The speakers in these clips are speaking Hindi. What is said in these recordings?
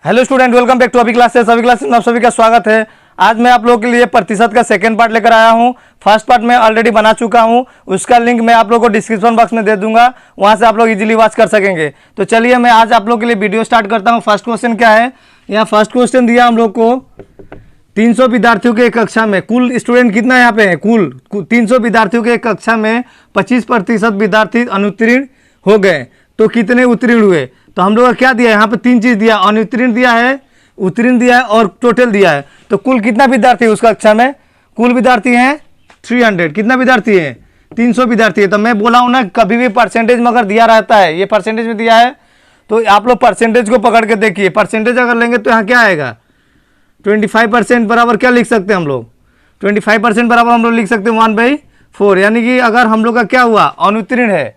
Hello student, welcome back to Abhi classes. Abhi classes में आप सभी का स्वागत है। आज मैं आप लोगों के लिए प्रतिशत का सेकंड पार्ट लेकर आया हूं। फर्स्ट पार्ट मैं ऑलरेडी बना चुका हूं, उसका लिंक मैं आप लोगों को डिस्क्रिप्शन बॉक्स में दे दूंगा, वहां से आप लोग इजीली वॉच कर सकेंगे। तो चलिए मैं आज आप लोगों के लिए वीडियो स्टार्ट करता हूँ। फर्स्ट क्वेश्चन क्या है, यहाँ फर्स्ट क्वेश्चन दिया हम लोग को 300 विद्यार्थियों के एक कक्षा में कुल स्टूडेंट कितना यहाँ पे है, कुल 300 विद्यार्थियों के एक कक्षा में 25% विद्यार्थी अनुत्तीर्ण हो गए तो कितने उत्तीर्ण हुए। तो हम लोग का क्या दिया है, यहाँ पे तीन चीज दिया, अनुत्तीर्ण दिया है, उत्तीर्ण दिया है और टोटल दिया है। तो कुल कितना विद्यार्थी है उस कक्षा में, कुल विद्यार्थी हैं 300। कितना विद्यार्थी है, 300 विद्यार्थी है। तो मैं बोला हूँ ना, कभी भी परसेंटेज में अगर दिया रहता है, ये परसेंटेज में दिया है तो आप लोग परसेंटेज को पकड़ के देखिए। परसेंटेज अगर लेंगे तो यहाँ क्या आएगा, 25% बराबर क्या लिख सकते हैं हम लोग, 25% बराबर हम लोग लिख सकते हैं 1/4। यानी कि अगर हम लोग का क्या हुआ, अनुत्तीर्ण है,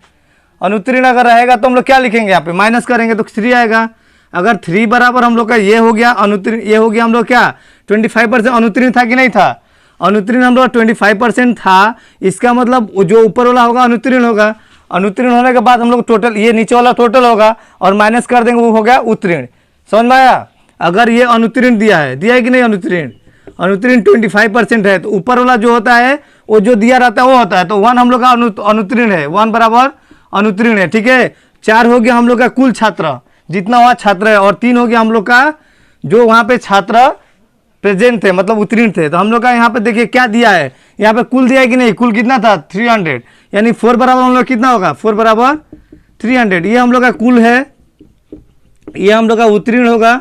अनुत्तीर्ण अगर रहेगा तो हम लोग क्या लिखेंगे, यहाँ पे माइनस करेंगे तो 3 आएगा। अगर 3 बराबर हम लोग का ये हो गया अनुत्तीर्ण, ये हो गया हम लोग क्या 25%। अनुत्तीर्ण था कि नहीं था, अनुत्तीर्ण हम लोग 25% था, इसका मतलब जो ऊपर वाला होगा अनुत्तीर्ण होगा। अनुत्तीर्ण होने के बाद हम लोग टोटल, ये नीचे वाला टोटल होगा और माइनस कर देंगे, वो हो गया उत्तीर्ण। समझ में आया। अगर ये अनुत्तीर्ण दिया है कि नहीं, अनुत्तीर्ण 25% है तो ऊपर वाला जो होता है वो जो दिया रहता है वो होता है। तो 1 हम लोग का अनुत्तीर्ण है, 1 बराबर अनुत्तीर्ण है। ठीक है, 4 हो गया हम लोग का कुल छात्र, जितना वहाँ छात्र है, और 3 हो गया हम लोग का जो वहाँ पे छात्र प्रेजेंट थे, मतलब उत्तीर्ण थे। तो हम लोग का यहाँ पे देखिए क्या दिया है, यहाँ पे कुल दिया है कि नहीं, कुल कितना था 300। यानी 4 बराबर हम लोग कितना होगा, 4 बराबर 300। ये हम लोग का कुल है, ये हम लोग का उत्तीर्ण होगा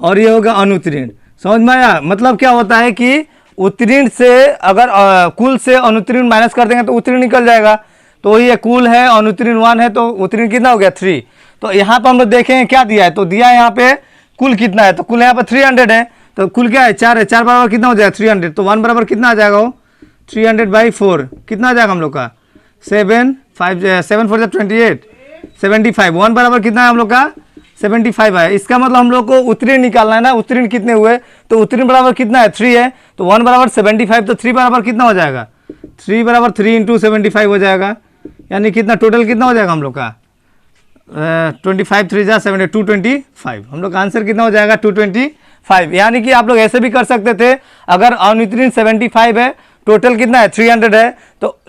और ये होगा अनुत्तीर्ण। समझ में आया। मतलब क्या होता है कि उत्तीर्ण से अगर कुल से अनुत्तीर्ण माइनस कर देंगे तो उत्तीर्ण निकल जाएगा। तो ये कुल है, अनुत्तीर्ण 1 है, तो उत्तीर्ण कितना हो गया 3। तो यहाँ पर हम लोग देखेंगे क्या दिया है, तो दिया है यहाँ पे कुल कितना है, तो कुल यहाँ पर 300 है, तो कुल क्या है 4 है, 4 बराबर कितना हो जाएगा 300। तो 1 बराबर कितना आ जाएगा, वो 300/4 कितना आ जाएगा हम लोग का 7 4 28 75। 1 बराबर कितना है हम लोग का 75 है। इसका मतलब हम लोग को उत्तीर्ण निकालना है ना, उत्तीर्ण कितने हुए, तो उत्तीर्ण बराबर कितना है 3 है, तो 1 बराबर 75, तो 3 बराबर कितना हो जाएगा, 3 बराबर 3 × 75 हो जाएगा। यानी कितना टोटल कितना हो जाएगा हम लोग का 25 3 जा 7 225। हम लोग का आंसर कितना हो जाएगा 225। यानी कि आप लोग ऐसे भी कर सकते थे, अगर अनुत्तीर्ण 75 है, टोटल कितना है 300 है, तो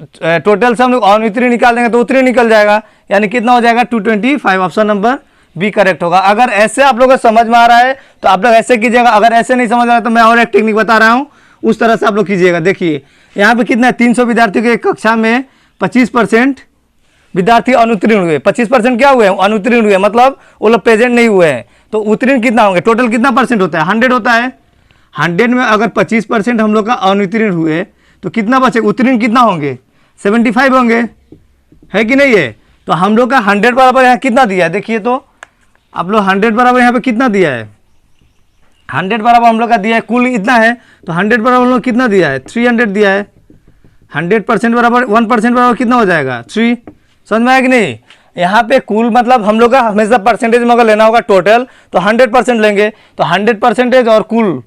टोटल से हम लोग अनुत्तीर्ण निकाल देंगे तो उत्तीर्ण निकल जाएगा। यानी कितना हो जाएगा 225। ऑप्शन नंबर बी करेक्ट होगा। अगर ऐसे आप लोगों को समझ में आ रहा है तो आप लोग ऐसे कीजिएगा, अगर ऐसे नहीं समझ आ रहा है तो मैं और एक टेक्निक बता रहा हूँ, उस तरह से आप लोग कीजिएगा। देखिए यहाँ पे कितना है, 300 विद्यार्थियों की कक्षा में 25% विद्यार्थी अनुत्तीर्ण हुए। 25% क्या हुए, अनुत्तीर्ण हुए, मतलब वो लोग प्रेजेंट नहीं हुए हैं। तो उत्तीर्ण कितना होंगे, टोटल कितना परसेंट होता है, 100 होता है। 100 में अगर 25% हम लोग का अनुत्तीर्ण हुए तो कितना बचे, उत्तीर्ण कितना होंगे 75 होंगे, है कि नहीं है। तो हम लोग का 100 बराबर यहाँ कितना दिया है, देखिए तो आप लोग 100 बराबर यहाँ पे कितना दिया है, 100 बराबर हम लोग का दिया है, कुल इतना है, तो 100 बराबर हम लोग कितना दिया है 300 दिया है। 100% बराबर 1% बराबर कितना हो जाएगा 3। समझ में आया कि नहीं। यहाँ पे कुल मतलब हम लोग का हमेशा परसेंटेज में अगर लेना होगा टोटल तो 100% लेंगे, तो 100% और कुल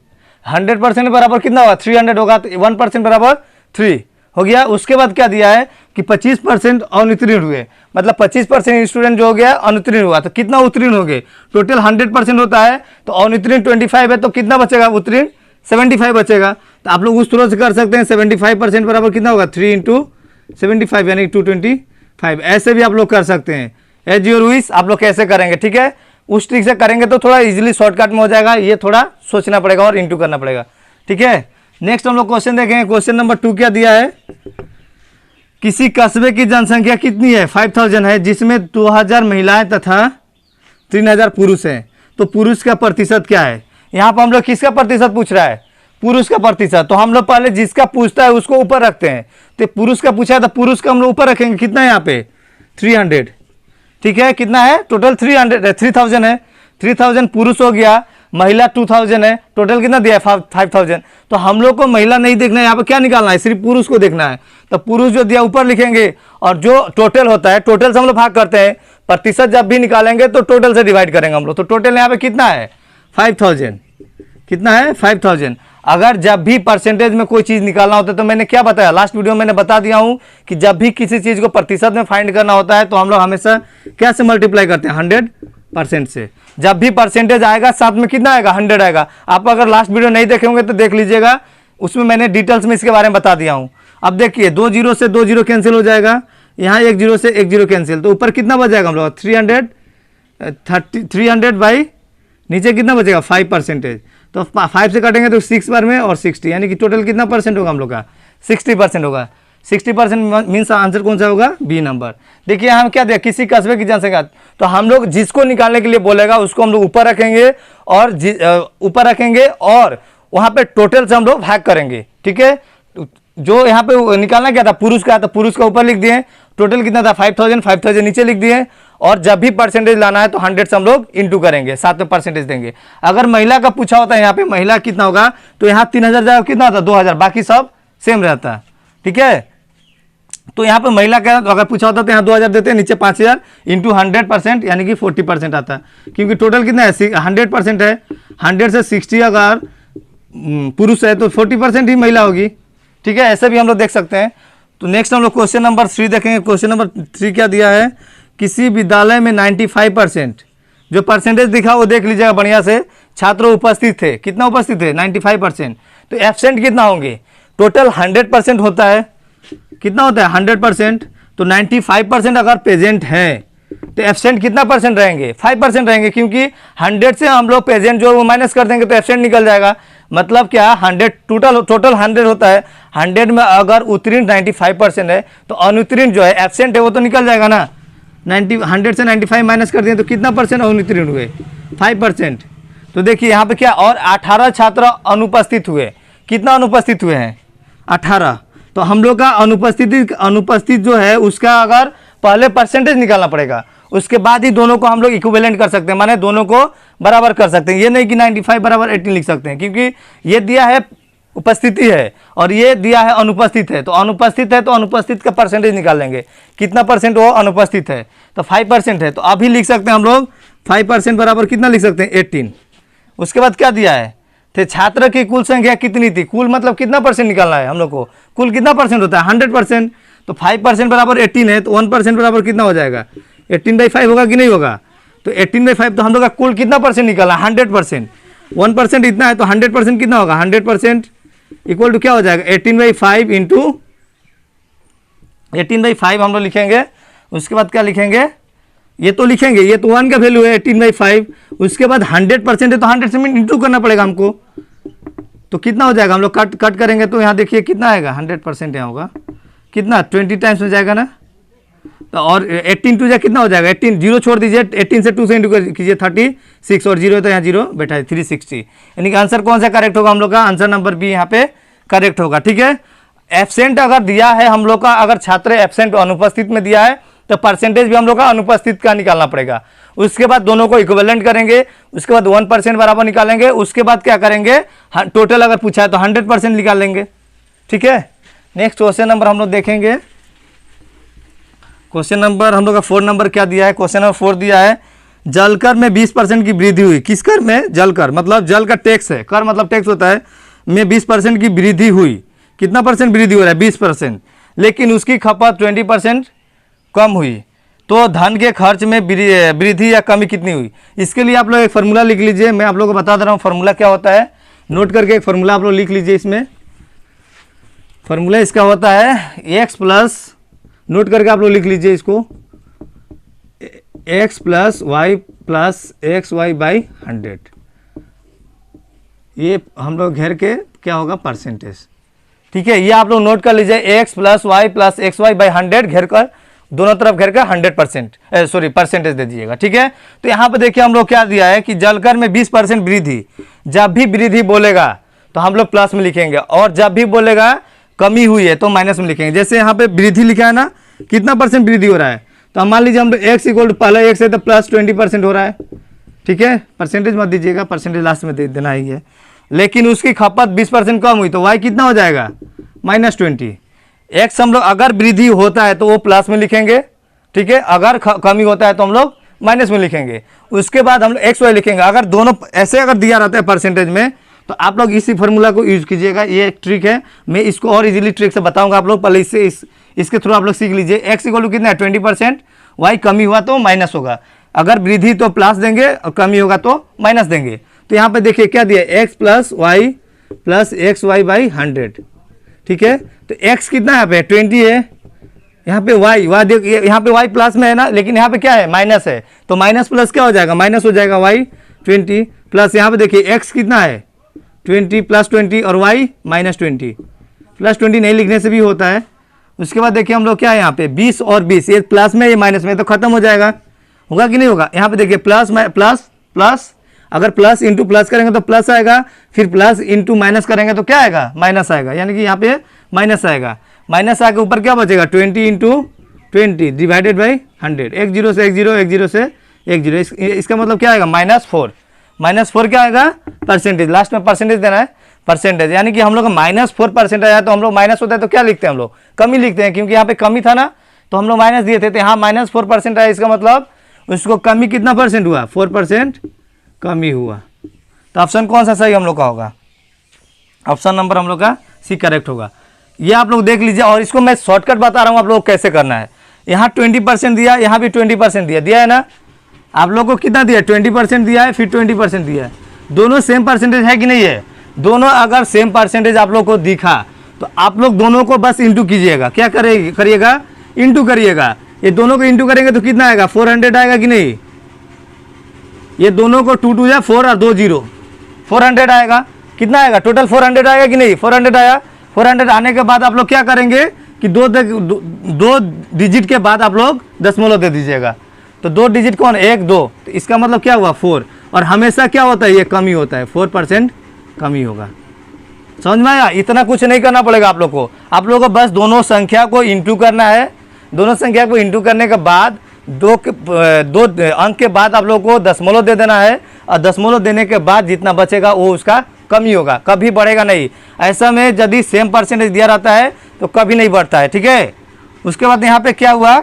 100% बराबर कितना होगा 300 होगा, तो 1% बराबर 3 हो गया। उसके बाद क्या दिया है कि 25% अनुत्तीर्ण हुए, मतलब 25% स्टूडेंट जो हो गया अनुत्तीर्ण हुआ, तो कितना उत्तीर्ण हो गए, टोटल 100% होता है, तो अनुत्तीर्ण 25 है, तो कितना बचेगा उत्तीर्ण 75 बचेगा। तो आप लोग उस तरह से कर सकते हैं, 75% बराबर कितना होगा 3 × 75 यानी 225। ऐसे भी आप लोग कर सकते हैं, एज योर विश आप लोग कैसे करेंगे। ठीक है, उस ट्रिक से करेंगे तो थोड़ा इजीली शॉर्टकट में हो जाएगा, ये थोड़ा सोचना पड़ेगा और इंटू करना पड़ेगा। ठीक है, नेक्स्ट हम लोग क्वेश्चन देखेंगे। क्वेश्चन नंबर 2 क्या दिया है, किसी कस्बे की जनसंख्या कितनी है 5000 है, जिसमें 2000 महिलाएं तथा 3000 पुरुष हैं, तो पुरुष का प्रतिशत क्या है। यहाँ पर हम लोग किसका प्रतिशत पूछ रहा है, पुरुष का प्रतिशत। तो हम लोग पहले जिसका पूछता है उसको ऊपर रखते हैं, तो पुरुष का पूछा है तो पुरुष का हम लोग ऊपर रखेंगे। कितना है यहाँ पे 300। ठीक है, कितना है टोटल 3000 है, 3000 पुरुष हो गया, महिला 2000 है, टोटल कितना दिया है 5000। तो हम लोग को महिला नहीं देखना है, यहाँ पे क्या निकालना है, सिर्फ पुरुष को देखना है। तो पुरुष जो दिया ऊपर लिखेंगे, और जो टोटल होता है, टोटल से हम लोग भाग करते हैं, प्रतिशत जब भी निकालेंगे तो टोटल से डिवाइड करेंगे हम लोग। तो टोटल यहाँ पे कितना है 5000, कितना है 5000। अगर जब भी परसेंटेज में कोई चीज़ निकालना होता है, तो मैंने क्या बताया लास्ट वीडियो में, मैंने बता दिया हूं कि जब भी किसी चीज़ को प्रतिशत में फाइंड करना होता है तो हम लोग हमेशा क्या से मल्टीप्लाई करते हैं 100 परसेंट से। जब भी परसेंटेज आएगा साथ में कितना आएगा, 100 आएगा। आप अगर लास्ट वीडियो नहीं देखे होंगे तो देख लीजिएगा, उसमें मैंने डिटेल्स में इसके बारे में बता दिया हूँ। अब देखिए 2 जीरो से 2 जीरो कैंसिल हो जाएगा, यहाँ 1 जीरो से 1 जीरो कैंसिल, तो ऊपर कितना बच जाएगा हम लोग 300 बाई नीचे कितना बचेगा 5%। तो 5 से काटेंगे तो 6 बार में और 60, यानी कि टोटल कितना परसेंट होगा हम लोग का 60% होगा। 60% मीन्स आंसर कौन सा होगा, बी नंबर। देखिए हम क्या दिया, किसी कस्बे की जनसंख्या, तो हम लोग जिसको निकालने के लिए बोलेगा उसको हम लोग ऊपर रखेंगे और वहाँ पे टोटल से हम लोग भाग करेंगे। ठीक है, जो यहाँ पे निकालना क्या था, पुरुष का, तो पुरुष का ऊपर लिख दिए, टोटल कितना था 5000 नीचे लिख दिए, और जब भी परसेंटेज लाना है तो 100 से हम लोग इंटू करेंगे, साथ में परसेंटेज देंगे। अगर महिला का पूछा होता है यहाँ पे महिला कितना होगा, तो यहाँ 3000 जाएगा, कितना था 2000, बाकी सब सेम रहता है। ठीक है, तो यहाँ पे महिला का अगर पूछा होता तो यहाँ 2000 देते हैं, नीचे 5000 इंटू 100% यानी कि 40% आता है, क्योंकि टोटल कितना है 100% है। 100 से 60 अगर पुरुष है तो 40% ही महिला होगी। ठीक है, ऐसे भी हम लोग देख सकते हैं। तो नेक्स्ट हम लोग क्वेश्चन नंबर 3 देखेंगे। क्वेश्चन नंबर 3 क्या दिया है, किसी विद्यालय में 95% जो परसेंटेज दिखा वो देख लीजिएगा बढ़िया से, छात्र उपस्थित थे। कितना उपस्थित थे 95%, तो एब्सेंट कितना होंगे, टोटल 100% होता है, कितना होता है 100%, तो 95% अगर प्रेजेंट है तो एब्सेंट कितना परसेंट रहेंगे, 5% रहेंगे, क्योंकि 100 से हम लोग प्रेजेंट जो वो माइनस कर देंगे तो एब्सेंट निकल जाएगा। मतलब क्या 100 टोटल 100 होता है, 100 में अगर उत्तीर्ण 95% है तो अनुत्तीर्ण जो है एब्सेंट है वो तो निकल जाएगा ना। 100 से 95 माइनस कर दिए तो कितना परसेंट अनुत्तीर्ण हुए, 5%। तो देखिए यहाँ पे क्या, और 18 छात्र अनुपस्थित हुए। कितना अनुपस्थित हुए हैं 18, तो हम लोग का अनुपस्थित जो है उसका अगर पहले परसेंटेज निकालना पड़ेगा, उसके बाद ही दोनों को हम लोग इक्विवेलेंट कर सकते हैं, माने दोनों को बराबर कर सकते हैं। ये नहीं कि 95 बराबर 18 लिख सकते हैं, क्योंकि ये दिया है उपस्थिति है और ये दिया है अनुपस्थित है, तो अनुपस्थित है तो अनुपस्थित का परसेंटेज निकाल लेंगे, कितना परसेंट वो अनुपस्थित है, तो 5% है, तो अभी लिख सकते हैं हम लोग 5% बराबर कितना लिख सकते हैं 18। उसके बाद क्या दिया है, थे छात्र की कुल संख्या कितनी थी, कुल मतलब कितना परसेंट निकालना है हम लोग को, कुल कितना परसेंट होता है 100%, तो 5% बराबर 18 है, तो 1% बराबर कितना हो जाएगा 18/5 होगा कि नहीं होगा, तो 18/5, तो हम लोग का कुल कितना परसेंट निकाला 100%, 1% इतना है तो 100% कितना होगा 100% इक्वल टू क्या हो जाएगा 18/5 इंटू 18/5 हम लोग लिखेंगे। उसके बाद क्या लिखेंगे, ये तो लिखेंगे, ये तो 1 का वैल्यू है 18/5, उसके बाद 100% है तो 100 से इंटू करना पड़ेगा हमको, तो कितना हो जाएगा, हम लोग कट करेंगे तो यहाँ देखिए कितना आएगा 100% यहाँ होगा कितना 20 टाइम्स में जाएगा ना, तो और 18 टू कितना हो जाएगा 18, जीरो छोड़ दीजिए, 18 से 2 से इंटू कीजिए 36, और जीरो तो यहाँ जीरो बैठा है 360, यानी कि आंसर कौन सा करेक्ट होगा हम लोग का, आंसर नंबर बी यहाँ पे करेक्ट होगा। ठीक है, एब्सेंट अगर दिया है हम लोग का, अगर छात्र एब्सेंट अनुपस्थित में दिया है तो परसेंटेज भी हम लोग का अनुपस्थित का निकालना पड़ेगा। उसके बाद दोनों को इक्विवेलेंट करेंगे, उसके बाद 1% बराबर निकालेंगे, उसके बाद क्या करेंगे टोटल अगर पूछा है तो 100% निकाल लेंगे। ठीक है, नेक्स्ट क्वेश्चन नंबर हम लोग देखेंगे। क्वेश्चन नंबर हम लोग का 4 नंबर क्या दिया है, क्वेश्चन नंबर 4 दिया है जलकर में 20% की वृद्धि हुई। किस कर में, जलकर मतलब जल का टैक्स है, कर मतलब टैक्स होता है, में 20% की वृद्धि हुई। कितना परसेंट वृद्धि हो रहा है 20%, लेकिन उसकी खपत 20% कम हुई, तो धन के खर्च में वृद्धि या कमी कितनी हुई। इसके लिए आप लोग एक फार्मूला लिख लीजिए, मैं आप लोगों को बता दे रहा हूँ फार्मूला क्या होता है, नोट करके एक फार्मूला आप लोग लिख लीजिए। इसमें फार्मूला इसका होता है x प्लस, नोट करके आप लोग लिख लीजिए इसको, x plus y plus x y by 100, ये हम लोग घेर के क्या होगा परसेंटेज। ठीक है, ये आप लोग नोट कर लीजिए, x plus y plus x y by 100 घेर कर, दोनों तरफ घेर कर 100% परसेंटेज दे दीजिएगा। ठीक है, तो यहाँ पे देखिए हम लोग क्या दिया है कि जलकर में 20% वृद्धि, जब भी वृद्धि बोलेगा तो हम लोग प्लस में लिखेंगे, और जब भी बोलेगा कमी हुई है तो माइनस में लिखेंगे। जैसे यहाँ पे वृद्धि लिखा है ना, कितना परसेंट वृद्धि हो रहा है, तो हम मान लीजिए हम लोग x इक्वल टू पहला x है तो प्लस 20% हो रहा है। ठीक है, परसेंटेज मत दीजिएगा, परसेंटेज लास्ट में दे देना ही है, लेकिन उसकी खपत 20% कम हुई तो y कितना हो जाएगा -20। x हम लोग अगर वृद्धि होता है तो वो प्लस में लिखेंगे, ठीक है, अगर कमी होता है तो हम लोग माइनस में लिखेंगे। उसके बाद हम लोग एक्स वाई लिखेंगे। अगर दोनों ऐसे अगर दिया रहता है परसेंटेज में तो आप लोग इसी फार्मूला को यूज कीजिएगा, ये एक ट्रिक है, मैं इसको और इजीली ट्रिक से बताऊंगा आप लोग, पहले इससे इसके थ्रू आप लोग सीख लीजिए। एक्स इक्वल टू कितना है 20%, वाई कमी हुआ तो माइनस होगा, अगर वृद्धि तो प्लस देंगे और कमी होगा तो माइनस देंगे। तो यहाँ पे देखिए क्या दिया, x plus x y by 100, ठीक है। तो x कितना यहाँ पे 20 है, यहाँ पे y देखिए, यहाँ पे y प्लस में है ना, लेकिन यहाँ पे क्या है माइनस है, तो माइनस प्लस क्या हो जाएगा, माइनस हो जाएगा y 20 प्लस यहाँ पे देखिए x कितना है 20 प्लस 20 और y माइनस 20, प्लस 20 नहीं लिखने से भी होता है। उसके बाद देखिए हम लोग क्या है यहाँ पे 20 और 20, ये प्लस में ये माइनस में तो खत्म हो जाएगा, होगा कि नहीं होगा। यहाँ पे देखिए प्लस में प्लस अगर प्लस इंटू प्लस करेंगे तो प्लस आएगा, फिर प्लस इंटू माइनस करेंगे तो क्या आएगा, माइनस आएगा, यानी कि यहाँ पे माइनस आएगा। माइनस आके ऊपर क्या बचेगा 20 इंटू 20 डिवाइडेड बाई 100, एक जीरो से एक जीरो, एक जीरो से एक जीरो, इसका मतलब क्या आएगा -4 क्या आएगा परसेंटेज, लास्ट में परसेंटेज देना है परसेंटेज, यानी कि हम लोग का -4% आया। तो हम लोग माइनस होता है तो क्या लिखते हैं हम लोग, कमी लिखते हैं, क्योंकि यहाँ पे कमी था ना तो हम लोग माइनस दिए थे, तो यहाँ -4% आया, इसका मतलब उसको कमी कितना परसेंट हुआ, 4% कमी हुआ। तो ऑप्शन कौन सा सही हम लोग का होगा, ऑप्शन नंबर हम लोग का सी करेक्ट होगा। ये आप लोग देख लीजिए, और इसको मैं शॉर्टकट बता रहा हूँ आप लोग कैसे करना है। यहाँ 20% दिया, यहाँ भी 20% दिया है ना, आप लोग को कितना दिया 20% दिया है, फिर 20% दिया है, दोनों सेम परसेंटेज है कि नहीं है, दोनों अगर सेम परसेंटेज आप लोग को दिखा तो आप लोग दोनों को बस इंटू कीजिएगा, क्या करिएगा इंटू करिएगा, ये दोनों को इंटू करेंगे तो कितना आएगा 400 आएगा कि नहीं, ये दोनों को 2 2 या 4 और 2 0 400 आएगा, कितना आएगा टोटल 400 आएगा कि नहीं, 400 आया। 400 आने के बाद आप लोग क्या करेंगे कि दो डिजिट के बाद आप लोग दशमलव दे दीजिएगा, तो 2 डिजिट कौन 1 2, तो इसका मतलब क्या हुआ 4, और हमेशा क्या होता है ये कमी होता है, 4% कमी होगा। समझ में आया, इतना कुछ नहीं करना पड़ेगा आप लोग को बस दोनों संख्या को इंटू करना है, दोनों संख्या को इंटू करने के बाद दो अंक के बाद आप लोग को दशमलव दे देना है, और दशमलव देने के बाद जितना बचेगा वो उसका कमी होगा, कभी बढ़ेगा नहीं। ऐसा में यदि सेम परसेंटेज दिया रहता है तो कभी नहीं बढ़ता है, ठीक है। उसके बाद यहाँ पे क्या हुआ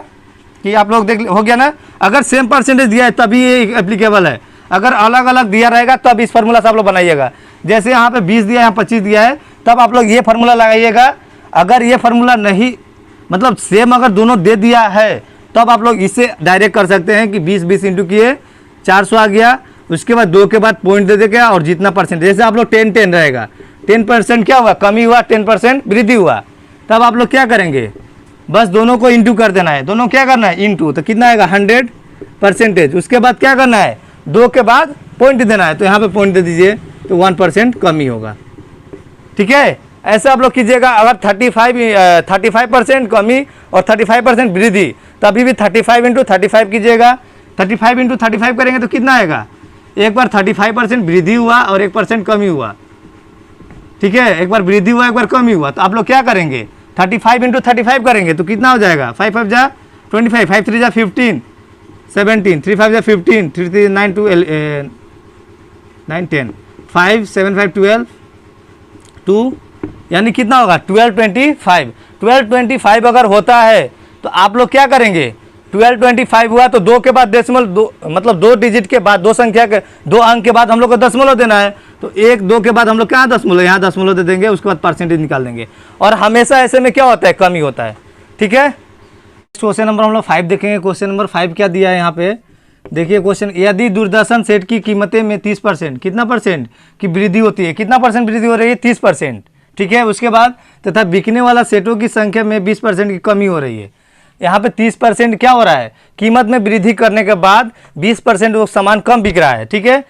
कि आप लोग देख हो गया ना, अगर सेम परसेंटेज दिया है तभी ये एप्लीकेबल है, अगर अलग अलग दिया रहेगा तब इस फार्मूला से आप लोग बनाइएगा। जैसे यहाँ पे 20 दिया है, यहाँ 25 दिया है, तब आप लोग ये फार्मूला लगाइएगा। अगर ये फार्मूला नहीं, मतलब सेम अगर दोनों दे दिया है तब आप लोग इससे डायरेक्ट कर सकते हैं कि 20 इंटू किए 400 आ गया, उसके बाद 2 के बाद पॉइंट दे देगा, और जितना परसेंट, जैसे आप लोग 10 रहेगा, 10% क्या हुआ कमी हुआ, 10% वृद्धि हुआ, तब आप लोग क्या करेंगे बस दोनों को इंटू कर देना है, दोनों क्या करना है इंटू, तो कितना आएगा 100%। उसके बाद क्या करना है 2 के बाद पॉइंट देना है, तो यहाँ पे पॉइंट दे दीजिए, तो 1% कमी होगा, ठीक है। ऐसा आप लोग कीजिएगा। अगर 35% कमी और 35% वृद्धि, तभी भी 35 इंटू 35 कीजिएगा, 35 इंटू 35 करेंगे तो कितना आएगा, एक बार 35% वृद्धि हुआ और 1% कमी हुआ, ठीक है, एक बार वृद्धि हुआ एक बार कमी हुआ, तो आप लोग क्या करेंगे 35 इंटू 35 करेंगे तो कितना हो जाएगा 5 5 जा 25, 5 3 जा 15, 17, 3 5 जा 15, 3 3 9 2 9 10, 5 7 5 12 2, यानी कितना होगा 1225 अगर होता है तो आप लोग क्या करेंगे 1225 हुआ तो 2 के बाद डेसिमल, मतलब 2 डिजिट के बाद 2 संख्या के 2 अंक के बाद हम लोग को दशमलव देना है, तो 1 2 के बाद हम लोग क्या दशमलव, यहाँ दशमलव दे देंगे, उसके बाद परसेंटेज निकाल देंगे। और हमेशा ऐसे में क्या होता है कमी होता है, ठीक है। क्वेश्चन नंबर हम लोग 5 देखेंगे। क्वेश्चन नंबर 5 क्या दिया है यहाँ पे, देखिए क्वेश्चन, यदि दूरदर्शन सेट की कीमतें में 30% कितना परसेंट की वृद्धि होती है, कितना परसेंट वृद्धि हो रही है 30%, ठीक है। उसके बाद तथा बिकने वाला सेटों की संख्या में 20% की कमी हो रही है। यहाँ पे 30% क्या हो रहा है, कीमत में वृद्धि करने के बाद 20% वो सामान कम बिक रहा है, ठीक है।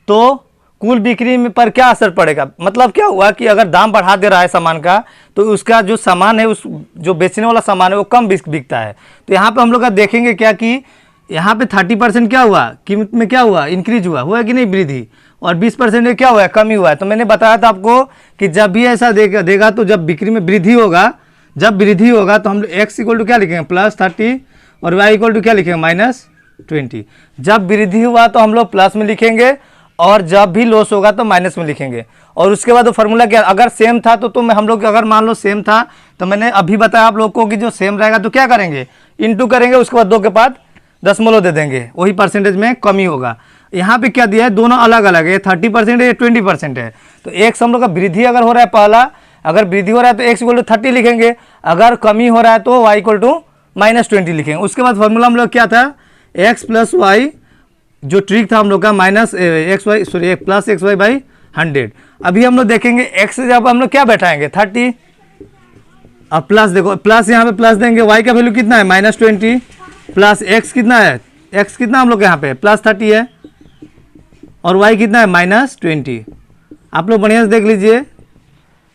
तो कुल बिक्री में पर क्या असर पड़ेगा, मतलब क्या हुआ कि अगर दाम बढ़ा दे रहा है सामान का तो उसका जो सामान है, उस जो बेचने वाला सामान है वो कम बिकता है। तो यहाँ पे हम लोग देखेंगे क्या कि यहाँ पे 30% क्या हुआ, कीमत में क्या हुआ इंक्रीज हुआ कि नहीं वृद्धि, और 20% क्या हुआ है कमी हुआ है। तो मैंने बताया था आपको कि जब भी ऐसा देगा तो जब बिक्री में वृद्धि होगा, जब वृद्धि होगा तो हम x इक्वल टू क्या लिखेंगे +30 और y इक्वल टू क्या लिखेंगे -20। जब वृद्धि हुआ तो हम लोग प्लस में लिखेंगे, और जब भी लॉस होगा तो माइनस में लिखेंगे। और उसके बाद वो फार्मूला क्या, अगर सेम था तो हम लोग अगर मान लो सेम था तो मैंने अभी बताया आप लोग को कि जो सेम रहेगा तो क्या करेंगे इंटू करेंगे, उसके बाद 2 के बाद दशमलव दे देंगे, वही परसेंटेज में कमी होगा। यहाँ पे क्या दिया है दोनों अलग अलग है, 30% है, ये 20% है। तो x हम लोग का वृद्धि अगर हो रहा है, पहला अगर वृद्धि हो रहा है तो x इक्वल टू 30 लिखेंगे, अगर कमी हो रहा है तो y इक्वल टू -20 लिखेंगे। उसके बाद फॉर्मूला हम लोग क्या था x प्लस वाई जो ट्रिक था हम लोग का minus x y sorry plus x y by 100। अभी हम लोग देखेंगे एक्स से जब हम लोग क्या बैठाएंगे 30, अब प्लस देखो प्लस यहाँ पे प्लस देंगे, वाई का वैल्यू कितना है -20 प्लस एक्स कितना है, एक्स कितना हम लोग यहाँ पे +30 है और वाई कितना है -20। आप लोग बढ़िया से देख लीजिए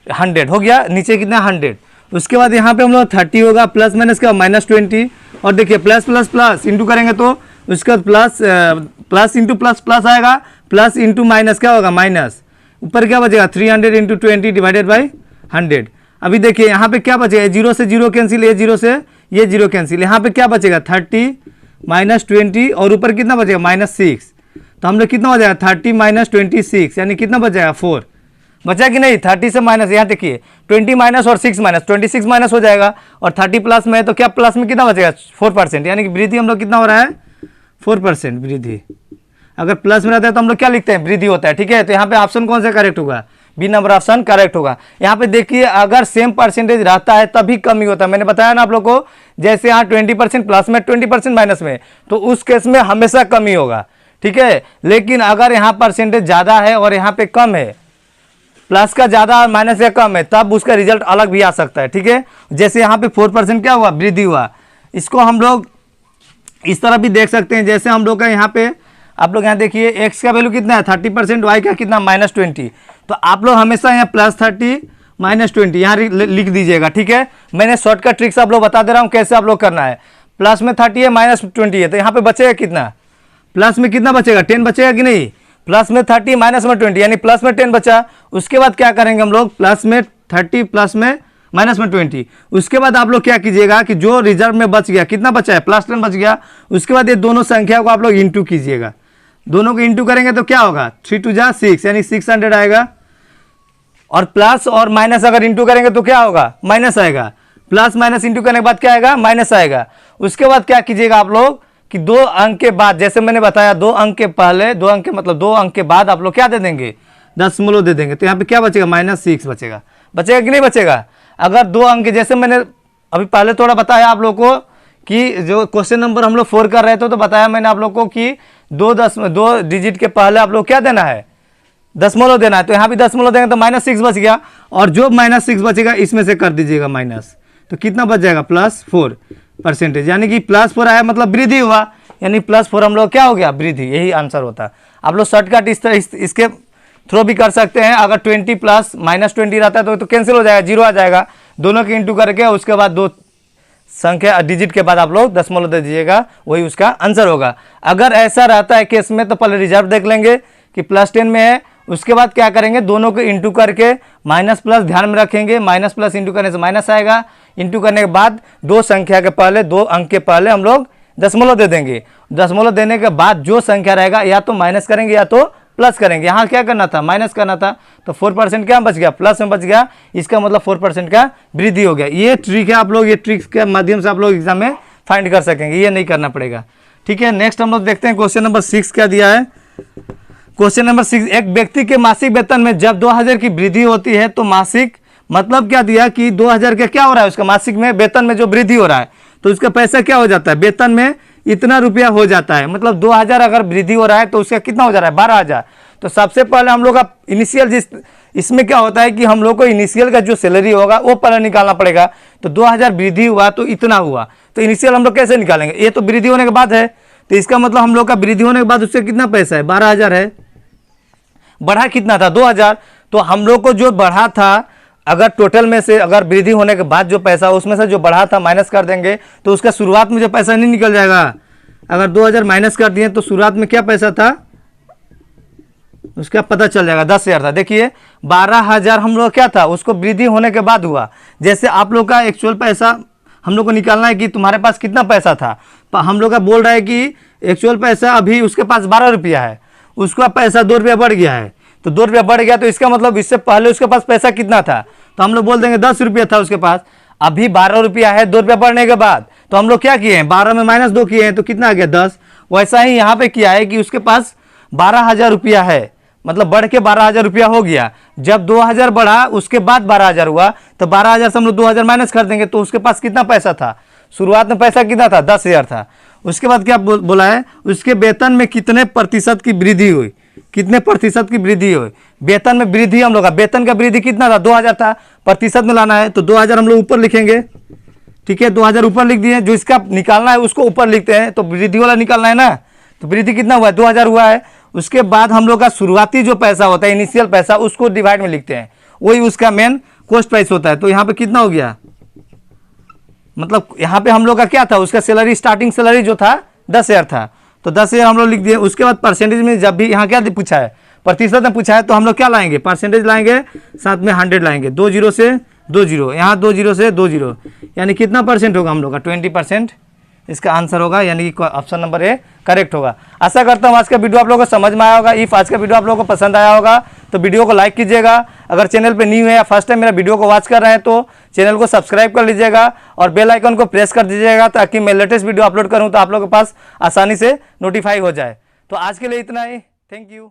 100 हो गया, नीचे कितना 100। उसके बाद यहाँ पे हम लोग 30 होगा प्लस माइनस का -20 और देखिए प्लस प्लस प्लस इंटू करेंगे तो उसका प्लस इंटू प्लस प्लस आएगा, प्लस इंटू माइनस क्या होगा माइनस, ऊपर क्या बचेगा 300 इंटू 20 डिवाइडेड बाई 100। अभी देखिए यहाँ पे क्या बचेगा, 0 से 0 कैंसिल, ये 0 से ये 0 कैंसिल, यहाँ पे क्या बचेगा 30 -20 और ऊपर कितना बचेगा -6। तो हम लोग कितना हो जाएगा 30 -26 यानी कितना बच जाएगा 4 बचा कि नहीं। 30 से माइनस, यहाँ देखिए 20 माइनस और 6 माइनस, 26 माइनस हो जाएगा और 30 प्लस में है तो क्या प्लस में कितना बचेगा 4%, यानी कि वृद्धि हम लोग कितना हो रहा है 4% वृद्धि। अगर प्लस में रहता है तो हम लोग क्या लिखते हैं वृद्धि होता है, ठीक है। तो यहाँ पे ऑप्शन कौन सा करेक्ट होगा, बी नंबर ऑप्शन करेक्ट होगा। यहाँ पे देखिए अगर सेम परसेंटेज रहता है तभी कमी होता है, मैंने बताया ना आप लोग को, जैसे यहाँ 20% प्लस में 20% माइनस में, तो उस केस में हमेशा कमी होगा, ठीक है। लेकिन अगर यहाँ परसेंटेज ज़्यादा है और यहाँ पे कम है, प्लस का ज़्यादा और माइनस का कम है, तब उसका रिजल्ट अलग भी आ सकता है, ठीक है। जैसे यहाँ पे 4% क्या हुआ वृद्धि हुआ, इसको हम लोग इस तरह भी देख सकते हैं। जैसे हम लोग का यहाँ पे आप लोग यहाँ देखिए एक्स का वैल्यू कितना है 30%, वाई का कितना -20, तो आप लोग हमेशा यहाँ +30 -20 यहाँ लिख दीजिएगा, ठीक है। मैंने शॉर्टकट ट्रिक्स आप लोग बता दे रहा हूँ कैसे आप लोग करना है। प्लस में 30 है -20 है तो यहाँ पे बचेगा कितना, प्लस में कितना बचेगा 10 बचेगा कि नहीं, प्लस में 30 माइनस में 20 यानी प्लस में 10 बचा। उसके बाद क्या करेंगे हम लोग, प्लस में 30 प्लस में माइनस में 20, उसके बाद आप लोग क्या कीजिएगा कि जो रिजर्व में बच गया कितना बचा है +10 बच गया, उसके बाद ये दोनों संख्या को आप लोग इंटू कीजिएगा, दोनों को इंटू करेंगे तो क्या होगा 3 2 जा 6 यानी 600 आएगा। और प्लस और माइनस अगर इंटू करेंगे तो क्या होगा माइनस आएगा, प्लस माइनस इंटू करने के बाद क्या आएगा माइनस आएगा। उसके बाद क्या कीजिएगा आप लोग कि 2 अंक के बाद, जैसे मैंने बताया 2 अंक के पहले 2 अंक के मतलब 2 अंक के बाद आप लोग क्या दे देंगे दशमलव दे देंगे, तो यहाँ पे क्या बचेगा -6 बचेगा, बचेगा कि नहीं बचेगा। अगर 2 अंक, जैसे मैंने अभी पहले थोड़ा बताया आप लोग को कि जो क्वेश्चन नंबर हम लोग 4 कर रहे थे तो बताया मैंने आप लोग को कि 2 डिजिट के पहले आप लोग क्या देना है दशमलव देना है, तो यहाँ भी दशमलव देंगे तो -6 बच गया और जो -6 बचेगा इसमें से कर दीजिएगा माइनस, तो कितना बच जाएगा +4%, यानी कि +4 आया मतलब वृद्धि हुआ, यानी +4 हम लोग क्या हो गया वृद्धि, यही आंसर होता है। आप लोग शॉर्टकट इस तरह इसके थ्रो भी कर सकते हैं। अगर 20 प्लस -20 रहता है तो कैंसिल हो जाएगा, 0 आ जाएगा, दोनों के इंटू करके उसके बाद 2 संख्या डिजिट के बाद आप लोग दशमलव दे दीजिएगा, वही उसका आंसर होगा। अगर ऐसा रहता है केस में तो पहले रिजर्व देख लेंगे कि +10 में है, उसके बाद क्या करेंगे दोनों को इंटू करके माइनस प्लस ध्यान में रखेंगे, माइनस प्लस इंटू करने से माइनस आएगा, इंटू करने के बाद 2 संख्या के पहले 2 अंक के पहले हम लोग दशमलव दे देंगे, दशमलव देने के बाद जो संख्या रहेगा या तो माइनस करेंगे या तो प्लस करेंगे। यहाँ क्या करना था माइनस करना था, तो 4% क्या बच गया प्लस में बच गया, इसका मतलब 4% का वृद्धि हो गया। ये ट्रिक है, आप लोग ये ट्रिक्स के माध्यम से आप लोग एग्जाम में फाइंड कर सकेंगे, ये नहीं करना पड़ेगा, ठीक है। नेक्स्ट हम लोग देखते हैं क्वेश्चन नंबर 6 क्या दिया है। क्वेश्चन नंबर 6, एक व्यक्ति के मासिक वेतन में जब 2000 की वृद्धि होती है तो मासिक मतलब क्या दिया कि 2000 का क्या हो रहा है, उसका मासिक में वेतन में जो वृद्धि हो रहा है तो उसका पैसा क्या हो जाता है, वेतन में इतना रुपया हो जाता है। मतलब 2000 अगर वृद्धि हो रहा है तो उसका कितना हो जा रहा है 12000। तो सबसे पहले हम लोग का इनिशियल इसमें क्या होता है कि हम लोग को इनिशियल का जो सैलरी होगा वो पहले निकालना पड़ेगा। तो 2000 वृद्धि हुआ तो इतना हुआ, तो इनिशियल हम लोग कैसे निकालेंगे, ये तो वृद्धि होने के बाद है, तो इसका मतलब हम लोग का वृद्धि होने के बाद उससे कितना पैसा है 12000 है, बढ़ा कितना था 2000। तो हम लोग को जो बढ़ा था अगर टोटल में से अगर वृद्धि होने के बाद जो पैसा उसमें से जो बढ़ा था माइनस कर देंगे तो उसका शुरुआत में जो पैसा नहीं निकल जाएगा। अगर 2000 माइनस कर दिए तो शुरुआत में क्या पैसा था उसका पता चल जाएगा 10000 था। देखिए 12000 हम लोग क्या था उसको वृद्धि होने के बाद हुआ। जैसे आप लोग का एक्चुअल पैसा हम लोग को निकालना है कि तुम्हारे पास कितना पैसा था, हम लोग का बोल रहा है कि एक्चुअल पैसा अभी उसके पास 12 रुपया है, उसका पैसा 2 रुपया बढ़ गया है, तो 2 रुपया बढ़ गया तो इसका मतलब इससे पहले उसके पास पैसा कितना था, तो हम लोग बोल देंगे 10 रुपया था उसके पास, अभी 12 रुपया है 2 रुपया बढ़ने के बाद। तो हम लोग क्या किए हैं 12 में -2 किए हैं तो कितना आ गया 10। वैसा ही यहाँ पे किया है कि उसके पास 12000 रुपया है, मतलब बढ़ के 12000 रुपया हो गया। जब 2000 बढ़ा उसके बाद 12000 हुआ तो 12000 से हम लोग 2000 माइनस कर देंगे तो उसके पास कितना पैसा था, शुरुआत में पैसा कितना था 10000 था। उसके बाद क्या बोला है, उसके वेतन में कितने प्रतिशत की वृद्धि हुई, कितने प्रतिशत की वृद्धि हुई। वेतन में वृद्धि हम लोग का, वेतन का वृद्धि कितना था, 2000 था, प्रतिशत में लाना है तो 2000 हम लोग ऊपर लिखेंगे, ठीक है, 2000 ऊपर लिख दिए। जो इसका निकालना है उसको ऊपर लिखते हैं, तो वृद्धि वाला निकालना है ना, तो वृद्धि कितना हुआ है, 2000 हुआ है। उसके बाद हम लोग का शुरुआती जो पैसा होता है, इनिशियल पैसा, उसको डिवाइड में लिखते हैं, वही उसका मेन कॉस्ट प्राइस होता है। तो यहाँ पे कितना हो गया, मतलब यहाँ पे हम लोग का क्या था, उसका सैलरी, स्टार्टिंग सैलरी जो था 10,000 था, तो 10,000 हम लोग लिख दिए। उसके बाद परसेंटेज में जब भी यहाँ क्या पूछा है, प्रतिशत में पूछा है, तो हम लोग क्या लाएंगे, परसेंटेज लाएंगे, साथ में 100 लाएंगे, 2 0 से 2 0, यहाँ 2 0 से 2 0, यानी कितना परसेंट होगा हम लोग का, 20% इसका आंसर होगा, यानी कि ऑप्शन नंबर ए करेक्ट होगा। आशा करता हूँ आज का वीडियो आप लोगों को समझ में आया होगा। इफ आज का वीडियो आप लोगों को पसंद आया होगा तो वीडियो को लाइक कीजिएगा। अगर चैनल पे न्यू है या फर्स्ट टाइम मेरा वीडियो को वॉच कर रहे हैं तो चैनल को सब्सक्राइब कर लीजिएगा और बेल आइकन को प्रेस कर दीजिएगा, ताकि मैं लेटेस्ट वीडियो अपलोड करूँ तो आप लोगों के पास आसानी से नोटिफाई हो जाए। तो आज के लिए इतना ही, थैंक यू।